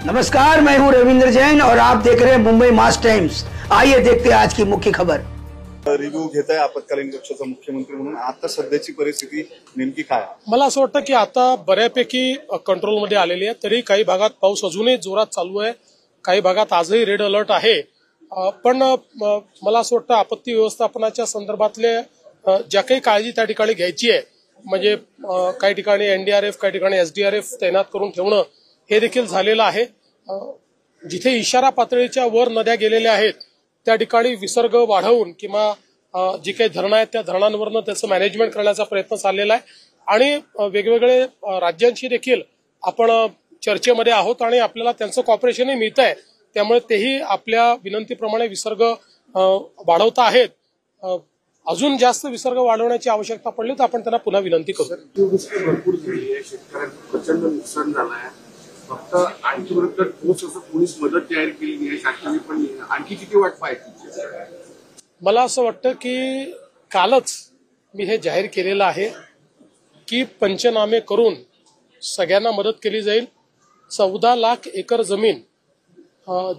नमस्कार, मैं हूं रविंद्र जैन और आप देख रहे हैं मुंबई मास टाइम्स। आइए देखते हैं आज की मुख्य खबर। रिव्ह्यू घेत आहे आपत्कालीन कक्षाचा मुख्यमंत्री म्हणून आता सध्याची परिस्थिती नेमकी काय? मला असं वाटतं की आता बऱ्यापैकी कंट्रोलमध्ये आलेली आहे। तरी काही भागात पाऊस अजूनही जोरात चालू आहे, काही भागात आजही रेड अलर्ट आहे। पण मला असं वाटतं आपत्ती व्यवस्थापनाच्या संदर्भातले ज्या काही काळजी त्या ठिकाणी घ्यायची आहे, म्हणजे काही ठिकाणी एनडीआरएफ, काही ठिकाणी एसडीआरएफ तैनात करून ठेवणं हे देखील झालेलं आहे। जिथे इशारा पातळीच्या वर नद्या गेलेल्या आहेत त्या ठिकाणी विसर्ग वाढवून किंवा जी काही धरणं आहेत त्या धरणांवरनं त्याचं मॅनेजमेंट करण्याचा प्रयत्न चाललेला आहे। आणि वेगवेगळे राज्यांशी देखील आपण चर्चेमध्ये आहोत आणि आपल्याला त्यांचं कॉपरेशनही मिळत आहे। त्यामुळे तेही आपल्या विनंतीप्रमाणे विसर्ग वाढवता आहेत। अजून जास्त विसर्ग वाढवण्याची आवश्यकता पडली तर आपण त्यांना पुन्हा विनंती करू। भरपूर झाली आहे, शेतकऱ्यांचं प्रचंड नुकसान झालं आहे। फक्त आणखी बरोबर ठोस असं पोलीस मदत जाहीर केली नाही, शासनाने पण आणखी किती वाट पाहायची? मला असं वाटतं की कालच मी हे जाहीर केलेलं आहे की पंचनामे करून सगळ्यांना मदत केली जाईल। 14 लाख एकर जमीन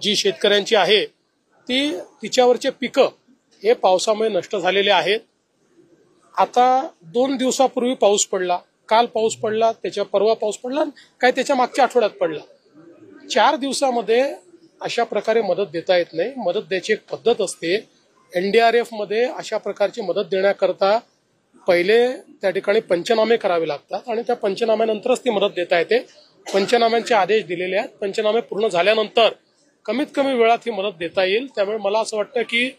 जी शेतकऱ्यांची आहे तिच्यावरचे पिकं हे पावसामुळे नष्ट झालेले आहेत। आता 2 दिवसापूर्वी पाऊस पडला, काल पाऊस पडला, त्याच्या परवा पाऊस पडला, काय त्याच्या मागच्या आठवड्यात पडला। 4 दिवसामध्ये अशा प्रकारे मदत देता येत नाही। मदत द्यायची एक पद्धत असते। एनडीआरएफ मध्ये अशा प्रकारची मदत देण्याकरता पहिले त्या ठिकाणी पंचनामे करावे लागतात आणि त्या पंचनाम्यानंतरच ती मदत देता येते। पंचनाम्यांचे आदेश दिलेले आहेत। पंचनामे पूर्ण झाल्यानंतर कमीत कमी वेळात ही मदत देता येईल। त्यामुळे मला असं वाटतं की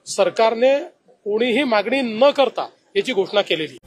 सरकारने कोणीही मागणी न करता याची घोषणा केलेली।